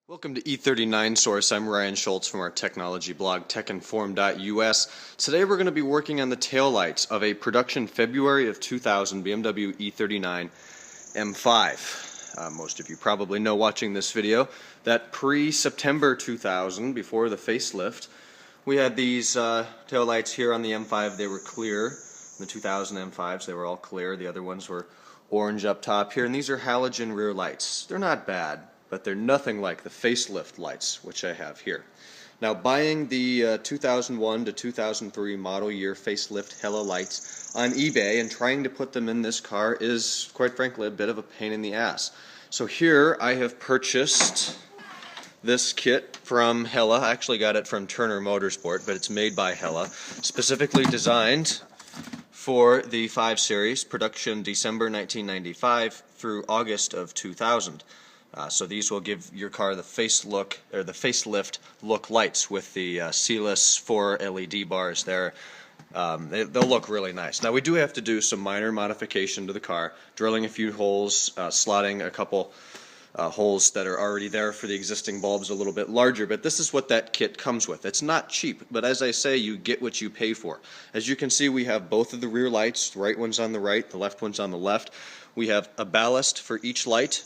Welcome to E39 Source. I'm Ryan Schultz from our technology blog techinform.us. Today we're going to be working on the taillights of a production February of 2000 BMW E39 M5. Most of you probably know watching this video that pre-September 2000, before the facelift, we had these taillights here on the M5. They were clear. The 2000 M5s, they were all clear. The other ones were orange up top here, and these are halogen rear lights. They're not bad, but they're nothing like the facelift lights, which I have here. Now, buying the 2001 to 2003 model year facelift halo lights on eBay and trying to put them in this car is, quite frankly, a bit of a pain in the ass. So here I have purchased this kit from Hella. I actually got it from Turner Motorsport, but it's made by Hella, specifically designed for the 5 Series, production December 1995 through August of 2000. So these will give your car the facelift look lights with the Celis 4 LED bars there. They'll look really nice. Now we do have to do some minor modification to the car, drilling a few holes, slotting a couple holes that are already there for the existing bulbs a little bit larger, but this is what that kit comes with. It's not cheap, but as I say, you get what you pay for. As you can see, we have both of the rear lights, the right one's on the right, the left one's on the left. We have a ballast for each light,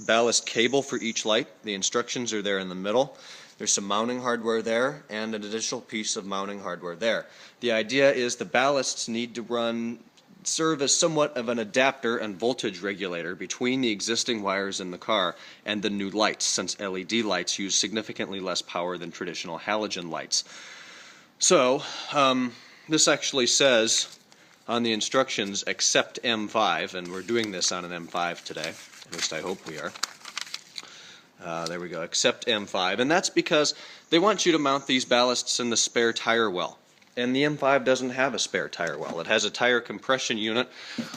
ballast cable for each light. The instructions are there in the middle. There's some mounting hardware there and an additional piece of mounting hardware there. The idea is the ballasts need to serve as somewhat of an adapter and voltage regulator between the existing wires in the car and the new lights, since LED lights use significantly less power than traditional halogen lights. So this actually says on the instructions, accept M5, and we're doing this on an M5 today. At least I hope we are. There we go, accept M5. And that's because they want you to mount these ballasts in the spare tire well. And the M5 doesn't have a spare tire well. It has a tire compression unit,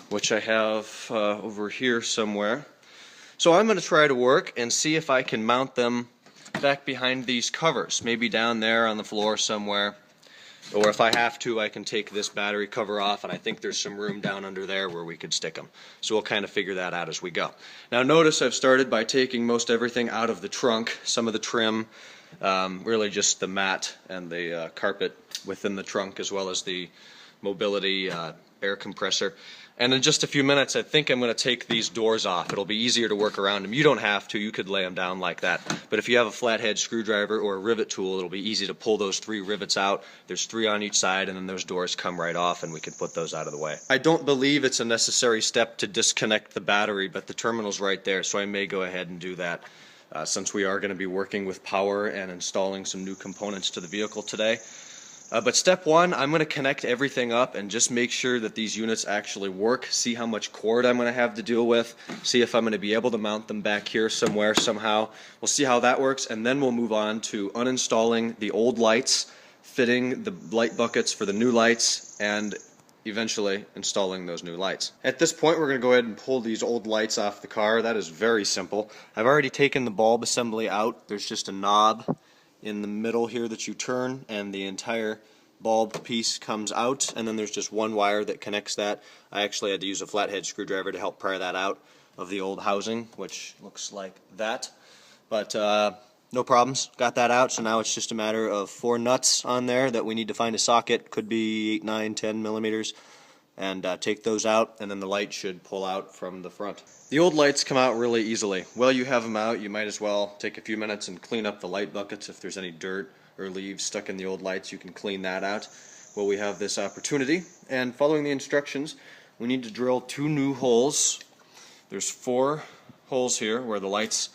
which I have over here somewhere. So I'm going to try to work and see if I can mount them back behind these covers, maybe down there on the floor somewhere. Or if I have to, I can take this battery cover off, and I think there's some room down under there where we could stick them. So we'll kind of figure that out as we go. Now notice I've started by taking most everything out of the trunk, some of the trim, really just the mat and the carpet within the trunk, as well as the mobility air compressor. And in just a few minutes, I think I'm going to take these doors off. It'll be easier to work around them. You don't have to. You could lay them down like that. But if you have a flathead screwdriver or a rivet tool, it'll be easy to pull those 3 rivets out. There's 3 on each side, and then those doors come right off, and we can put those out of the way. I don't believe it's a necessary step to disconnect the battery, but the terminal's right there, so I may go ahead and do that since we are going to be working with power and installing some new components to the vehicle today. But step 1, I'm going to connect everything up and just make sure that these units actually work, see how much cord I'm going to have to deal with, see if I'm going to be able to mount them back here somewhere somehow. We'll see how that works, and then we'll move on to uninstalling the old lights, fitting the light buckets for the new lights, and eventually installing those new lights. At this point, we're going to go ahead and pull these old lights off the car. That is very simple. I've already taken the bulb assembly out. There's just a knob in the middle here that you turn, and the entire bulb piece comes out, and then there's just one wire that connects that. I actually had to use a flathead screwdriver to help pry that out of the old housing, which looks like that. But no problems, got that out, so now it's just a matter of 4 nuts on there that we need to find a socket, could be 8, 9, 10 millimeters, and take those out, and then the light should pull out from the front. The old lights come out really easily. While you have them out, you might as well take a few minutes and clean up the light buckets. If there's any dirt or leaves stuck in the old lights, you can clean that out while we have this opportunity. And following the instructions, we need to drill 2 new holes. There's 4 holes here where the lights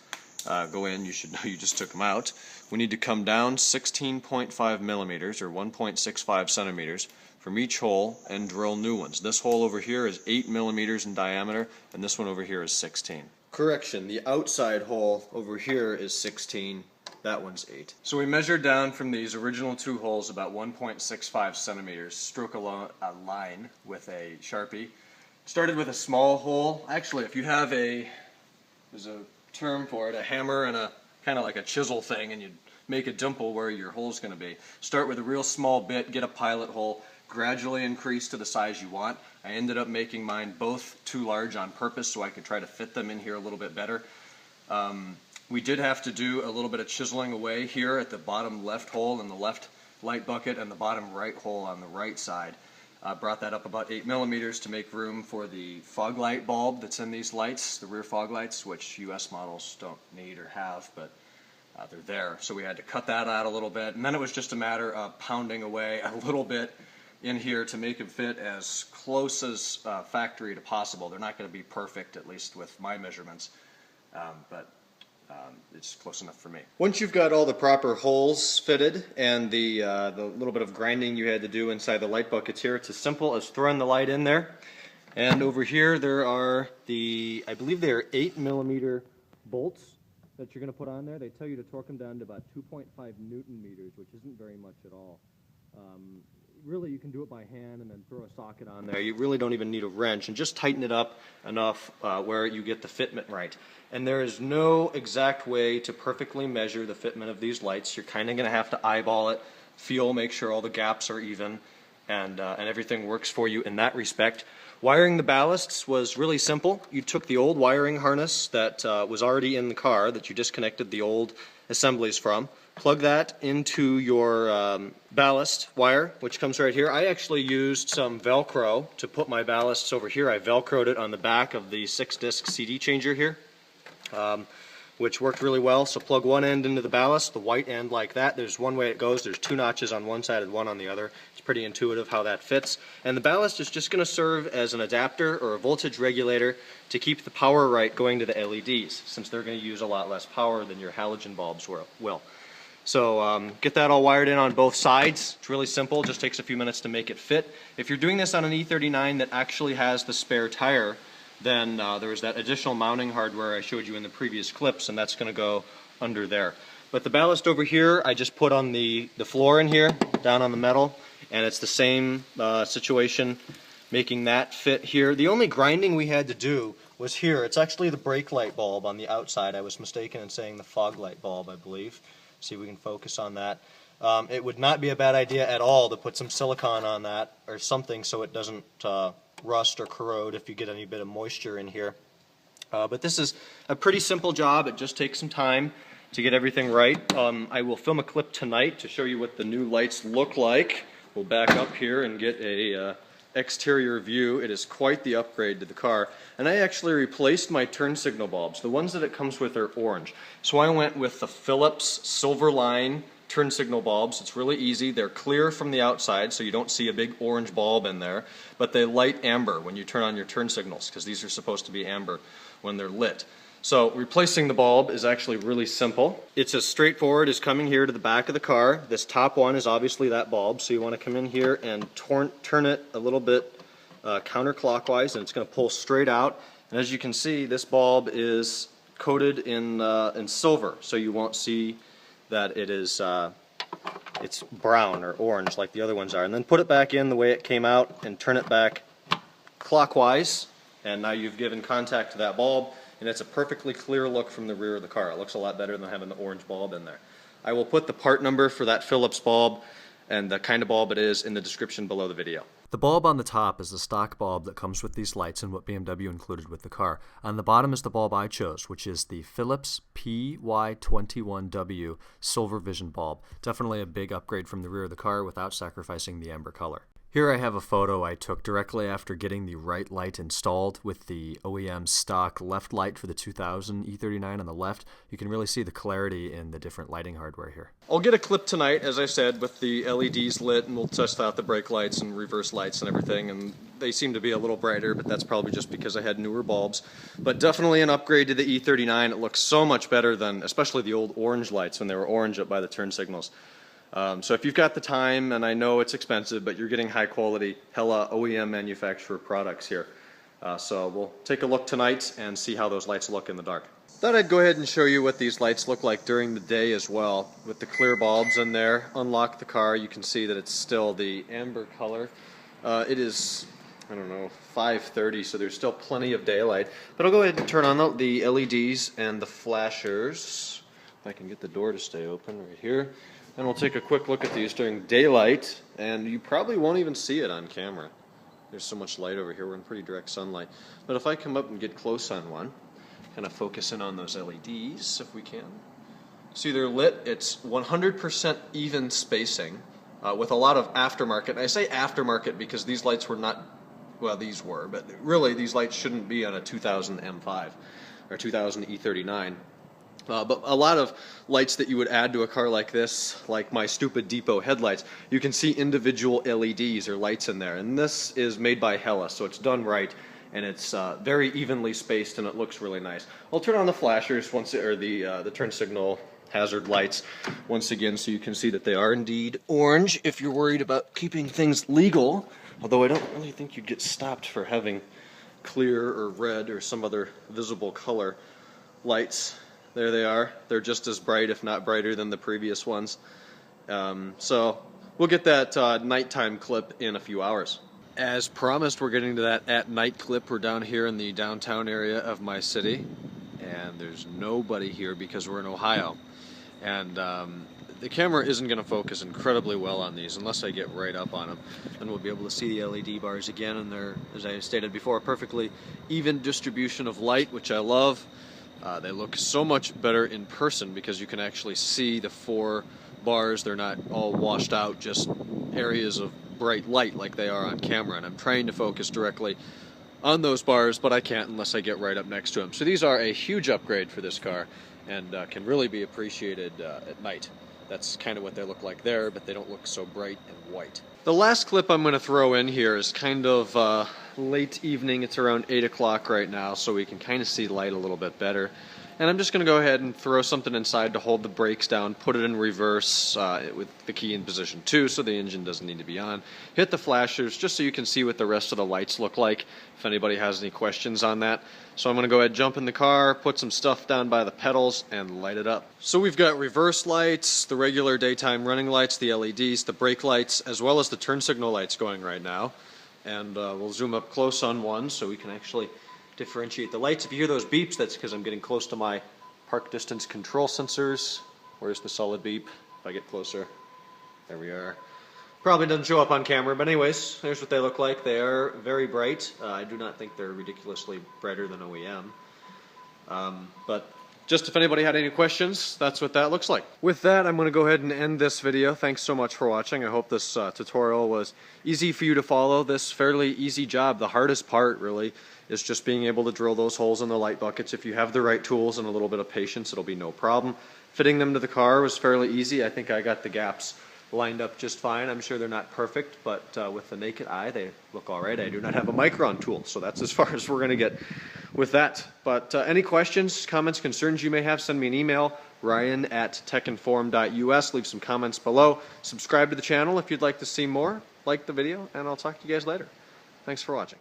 go in. You should know you just took them out. We need to come down 16.5 millimeters or 1.65 centimeters from each hole and drill new ones. This hole over here is 8 millimeters in diameter, and this one over here is 16. Correction, the outside hole over here is 16, that one's 8. So we measured down from these original 2 holes about 1.65 centimeters, stroke a line with a Sharpie. Started with a small hole. Actually, if you have there's a term for it, a hammer and a kind of like a chisel thing, and you make a dimple where your hole's going to be. Start with a real small bit, get a pilot hole, gradually increase to the size you want. I ended up making mine both too large on purpose so I could try to fit them in here a little bit better. We did have to do a little bit of chiseling away here at the bottom left hole in the left light bucket and the bottom right hole on the right side. Brought that up about 8 millimeters to make room for the fog light bulb that's in these lights, the rear fog lights, which US models don't need or have, but they're there. So we had to cut that out a little bit, and then it was just a matter of pounding away a little bit in here to make them fit as close as factory to possible. They're not going to be perfect, at least with my measurements, but it's close enough for me. Once you've got all the proper holes fitted and the little bit of grinding you had to do inside the light buckets here, it's as simple as throwing the light in there. And over here there are I believe they are 8 millimeter bolts that you're going to put on there. They tell you to torque them down to about 2.5 Newton meters, which isn't very much at all. Really, you can do it by hand and then throw a socket on there. You really don't even need a wrench, and just tighten it up enough where you get the fitment right. And there is no exact way to perfectly measure the fitment of these lights. You're kind of going to have to eyeball it, feel, make sure all the gaps are even, and everything works for you in that respect. Wiring the ballasts was really simple. You took the old wiring harness that was already in the car that you disconnected the old assemblies from, plug that into your ballast wire, which comes right here. I actually used some Velcro to put my ballasts over here. I Velcroed it on the back of the 6-disc CD changer here, which worked really well. So plug one end into the ballast, the white end like that. There's one way it goes. There's 2 notches on one side and 1 on the other. It's pretty intuitive how that fits. And the ballast is just going to serve as an adapter or a voltage regulator to keep the power right going to the LEDs, since they're going to use a lot less power than your halogen bulbs will. So get that all wired in on both sides. It's really simple, just takes a few minutes to make it fit. If you're doing this on an E39 that actually has the spare tire, then there's that additional mounting hardware I showed you in the previous clips, and that's going to go under there. But the ballast over here, I just put on the floor in here, down on the metal, and it's the same situation, making that fit here. The only grinding we had to do was here. It's actually the brake light bulb on the outside. I was mistaken in saying the fog light bulb, I believe. See if we can focus on that. It would not be a bad idea at all to put some silicone on that or something so it doesn't rust or corrode if you get any bit of moisture in here. But this is a pretty simple job. It just takes some time to get everything right. I will film a clip tonight to show you what the new lights look like. We'll back up here and get a exterior view. It is quite the upgrade to the car. And I actually replaced my turn signal bulbs. The ones that it comes with are orange. So I went with the Phillips Silverline turn signal bulbs. It's really easy. They're clear from the outside, so you don't see a big orange bulb in there, but they light amber when you turn on your turn signals, because these are supposed to be amber when they're lit. So replacing the bulb is actually really simple. It's as straightforward as coming here to the back of the car. This top one is obviously that bulb, so you want to come in here and turn it a little bit counterclockwise, and it's going to pull straight out. And as you can see, this bulb is coated in silver, so you won't see that it is it's brown or orange like the other ones are. And then put it back in the way it came out and turn it back clockwise, and now you've given contact to that bulb, and it's a perfectly clear look from the rear of the car. It looks a lot better than having the orange bulb in there. I will put the part number for that Phillips bulb and the kind of bulb it is in the description below the video. The bulb on the top is the stock bulb that comes with these lights and what BMW included with the car. On the bottom is the bulb I chose, which is the Phillips PY21W Silvervision bulb. Definitely a big upgrade from the rear of the car without sacrificing the amber color. Here I have a photo I took directly after getting the right light installed with the OEM stock left light for the 2000 E39 on the left. You can really see the clarity in the different lighting hardware here. I'll get a clip tonight, as I said, with the LEDs lit, and we'll test out the brake lights and reverse lights and everything, and they seem to be a little brighter, but that's probably just because I had newer bulbs. But definitely an upgrade to the E39. It looks so much better than, especially the old orange lights when they were orange up by the turn signals. So if you've got the time, and I know it's expensive, but you're getting high quality, hella OEM manufacturer products here. So we'll take a look tonight and see how those lights look in the dark. Thought I'd go ahead and show you what these lights look like during the day as well. With the clear bulbs in there, unlock the car, you can see that it's still the amber color. It is, I don't know, 5:30, so there's still plenty of daylight. But I'll go ahead and turn on the LEDs and the flashers. If I can get the door to stay open right here. And we'll take a quick look at these during daylight, and you probably won't even see it on camera. There's so much light over here, we're in pretty direct sunlight. But if I come up and get close on one, Kind of focus in on those LEDs if we can. See, they're lit. It's 100% even spacing with a lot of aftermarket. And I say aftermarket because these lights were not, well, these were, but really these lights shouldn't be on a 2000 M5 or 2000 E39. But a lot of lights that you would add to a car like this, like my stupid depot headlights, you can see individual LEDs or lights in there. And this is made by Celis, so it's done right, and it's very evenly spaced, and it looks really nice. I'll turn on the flashers once, or the turn signal hazard lights once again, so you can see that they are indeed orange. If you're worried about keeping things legal, although I don't really think you'd get stopped for having clear or red or some other visible color lights. There they are. They're just as bright, if not brighter, than the previous ones. So we'll get that nighttime clip in a few hours. As promised, we're getting to that at night clip. We're down here in the downtown area of my city, and there's nobody here because we're in Ohio. And the camera isn't going to focus incredibly well on these unless I get right up on them. And we'll be able to see the LED bars again, and they're, as I stated before, a perfectly even distribution of light, which I love. They look so much better in person because you can actually see the 4 bars. They're not all washed out, just areas of bright light like they are on camera. And I'm trying to focus directly on those bars, but I can't unless I get right up next to them. So these are a huge upgrade for this car and can really be appreciated at night. That's kind of what they look like there, but they don't look so bright and white. The last clip I'm going to throw in here is kind of late evening. It's around 8 o'clock right now, so we can kind of see light a little bit better. And I'm just going to go ahead and throw something inside to hold the brakes down, put it in reverse with the key in position 2 so the engine doesn't need to be on. Hit the flashers just so you can see what the rest of the lights look like, if anybody has any questions on that. So I'm going to go ahead, jump in the car, put some stuff down by the pedals, and light it up. So we've got reverse lights, the regular daytime running lights, the LEDs, the brake lights, as well as the turn signal lights going right now. And we'll zoom up close on one so we can actually differentiate the lights. If you hear those beeps, that's because I'm getting close to my park distance control sensors. Where's the solid beep? If I get closer. There we are. Probably doesn't show up on camera, but anyways, here's what they look like. They are very bright. I do not think they're ridiculously brighter than OEM. But just if anybody had any questions, that's what that looks like. With that, I'm going to go ahead and end this video. Thanks so much for watching. I hope this tutorial was easy for you to follow. This fairly easy job. The hardest part, really, is just being able to drill those holes in the light buckets. If you have the right tools and a little bit of patience, it'll be no problem. Fitting them to the car was fairly easy. I think I got the gaps lined up just fine. I'm sure they're not perfect, but with the naked eye, they look all right. I do not have a micron tool, so that's as far as we're going to get with that. But any questions, comments, concerns you may have, send me an email, ryan@techinform.us. Leave some comments below. Subscribe to the channel if you'd like to see more. Like the video, and I'll talk to you guys later. Thanks for watching.